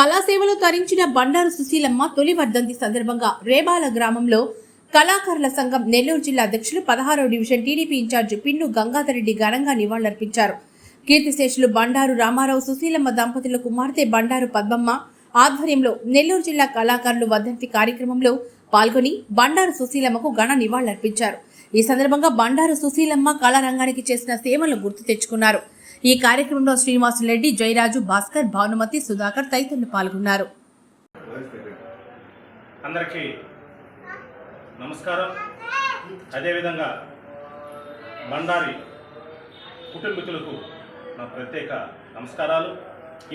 కళాసేవలో తరించిన బండారు సుశీలమ్మ తొలి వర్ధంతి సందర్భంగా రేబాల గ్రామంలో కళాకారుల సంఘం నెల్లూరు జిల్లా అధ్యక్షులు 16వ division TDP in charge Pinnu Gangadhar Reddy ఘనంగా నివాళులర్పించారు. కీర్తిశేషులు బండారు రామారావు సుశీలమ్మ దంపతుల కుమార్తె బండారు పద్మమ్మ ఆధ్వర్యంలో నెల్లూరు జిల్లా కళాకారులు వర్ధంతి కార్యక్రమంలో పాల్గొని బండారు సుశీలమ్మకు ఘన నివాళులర్పించారు. ఈ సందర్భంగా బండారు సుశీలమ్మ కళారంగానికి చేసిన సేవలను గుర్తు తెచ్చుకున్నారు. ఈ కార్యక్రమంలో శ్రీనివాసులరెడ్డి, జయరాజు, భాస్కర్, భానుమతి, సుధాకర్ తదితరులు పాల్గొన్నారు. అందరికీ నమస్కారం. అదేవిధంగా బండారి కుటుంబీకులకు నా ప్రత్యేక నమస్కారాలు.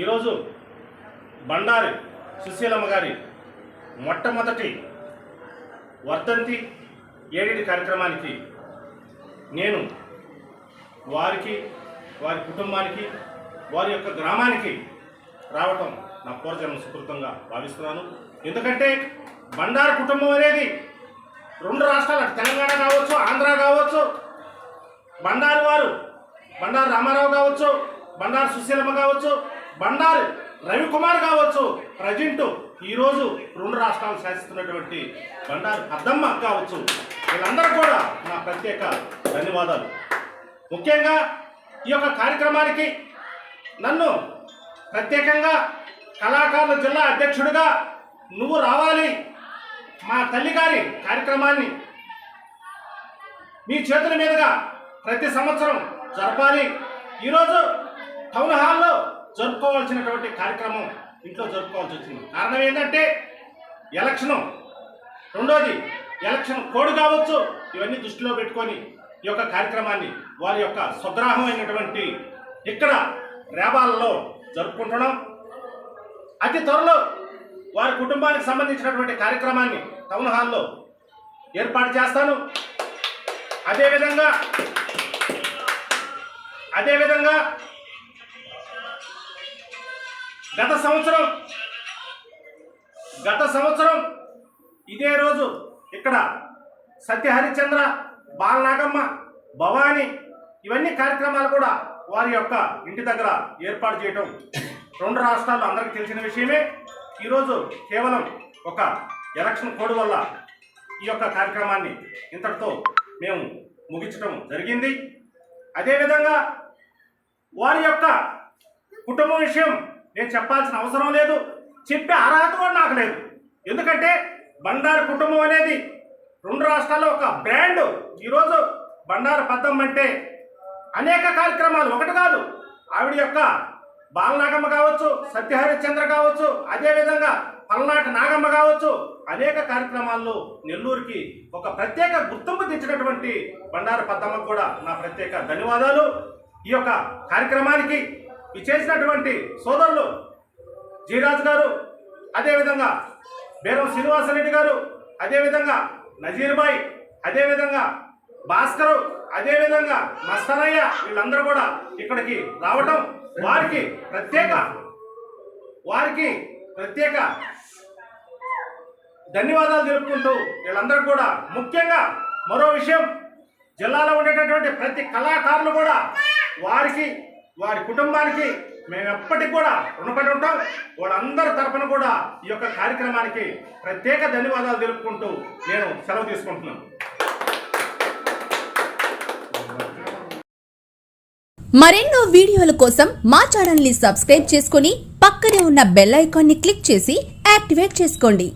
ఈరోజు బండారి సుశీలమ్మ గారి మొట్టమొదటి వర్ధంతి ఏడేడి కార్యక్రమానికి నేను వారికి, వారి కుటుంబానికి, వారి యొక్క గ్రామానికి రావటం నా పూర్వజన్మ సుకృతంగా భావిస్తున్నాను. ఎందుకంటే బండారు కుటుంబం అనేది రెండు రాష్ట్రాలు, తెలంగాణ కావచ్చు, ఆంధ్ర కావచ్చు, బండారు వారు బండారు రామారావు కావచ్చు, బండారు సుశీలమ్మ కావచ్చు, బండారు రవికుమార్ కావచ్చు, ప్రజెంట్ ఈరోజు రెండు రాష్ట్రాలు శాసిస్తున్నటువంటి బండారు పద్మమ్మ కావచ్చు, వీళ్ళందరూ కూడా నా ప్రత్యేక ధన్యవాదాలు. ముఖ్యంగా ఈ యొక్క కార్యక్రమానికి నన్ను ప్రత్యేకంగా కళాకారుల జిల్లా అధ్యక్షుడిగా నువ్వు రావాలి, మా తల్లిగారి కార్యక్రమాన్ని మీ చేతుల మీదుగా ప్రతి సంవత్సరం జరపాలి. ఈరోజు టౌన్ హాల్లో జరుపుకోవాల్సినటువంటి కార్యక్రమం ఇంట్లో జరుపుకోవాల్సి వచ్చింది. కారణం ఏంటంటే ఎలక్షను, రెండోది ఎలక్షన్ కోడ్ కావచ్చు, ఇవన్నీ దృష్టిలో పెట్టుకొని ఈ యొక్క కార్యక్రమాన్ని వారి యొక్క స్వగ్రాహమైనటువంటి ఇక్కడ రేబాలలో జరుపుకుంటున్నాం. అతి త్వరలో వారి కుటుంబానికి సంబంధించినటువంటి కార్యక్రమాన్ని టౌన్ హాల్లో ఏర్పాటు చేస్తాను. అదేవిధంగా గత సంవత్సరం ఇదే రోజు ఇక్కడ సత్యహరిచంద్ర, బాలనాగమ్మ, భవాని ఇవన్నీ కార్యక్రమాలు కూడా వారి యొక్క ఇంటి దగ్గర ఏర్పాటు చేయటం రెండు రాష్ట్రాల్లో అందరికీ తెలిసిన విషయమే. ఈరోజు కేవలం ఒక ఎలక్షన్ కోడ్ వల్ల ఈ యొక్క కార్యక్రమాన్ని ఇంతటితో మేము ముగించడం జరిగింది. అదేవిధంగా వారి యొక్క కుటుంబం విషయం నేను చెప్పాల్సిన అవసరం లేదు, చెప్పే అర్హత కూడా నాకు లేదు. ఎందుకంటే బండారు కుటుంబం అనేది రెండు రాష్ట్రాల్లో ఒక బ్రాండ్. ఈరోజు బండారు పద్మమ్మ అంటే అనేక కార్యక్రమాలు, ఒకటి కాదు, ఆవిడ యొక్క బాలనాగమ్మ కావచ్చు, సత్యహరిచంద్ర కావచ్చు, అదేవిధంగా పల్నాటి నాగమ్మ కావచ్చు, అనేక కార్యక్రమాల్లో నెల్లూరుకి ఒక ప్రత్యేక గుర్తింపు తెచ్చినటువంటి బండారు పద్మమ్మకు కూడా నా ప్రత్యేక ధన్యవాదాలు. ఈ యొక్క కార్యక్రమానికి చేసినటువంటి సోదరులు జయరాజు గారు, అదేవిధంగా బేరం శ్రీనివాసరెడ్డి గారు, అదేవిధంగా నజీర్బాయ్, అదేవిధంగా భాస్కరు, అదేవిధంగా మస్తనయ్య, వీళ్ళందరూ కూడా ఇక్కడికి రావడం వారికి ప్రత్యేక ధన్యవాదాలు తెలుపుకుంటూ వీళ్ళందరూ కూడా, ముఖ్యంగా మరో విషయం, జిల్లాలో ఉండేటటువంటి ప్రతి కళాకారులు కూడా వారికి, వారి కుటుంబానికి మేము ఎప్పటికి కూడా రుణపడి ఉంటాం. వాళ్ళందరి తరఫున కూడా ఈ యొక్క కార్యక్రమానికి ప్రత్యేక ధన్యవాదాలు తెలుపుకుంటూ నేను సెలవు తీసుకుంటున్నాను. మరెన్నో వీడియోల కోసం మా ఛానల్ ని సబ్స్క్రైబ్ చేసుకుని పక్కనే ఉన్న బెల్ ఐకాన్ ని క్లిక్ చేసి యాక్టివేట్ చేసుకోండి.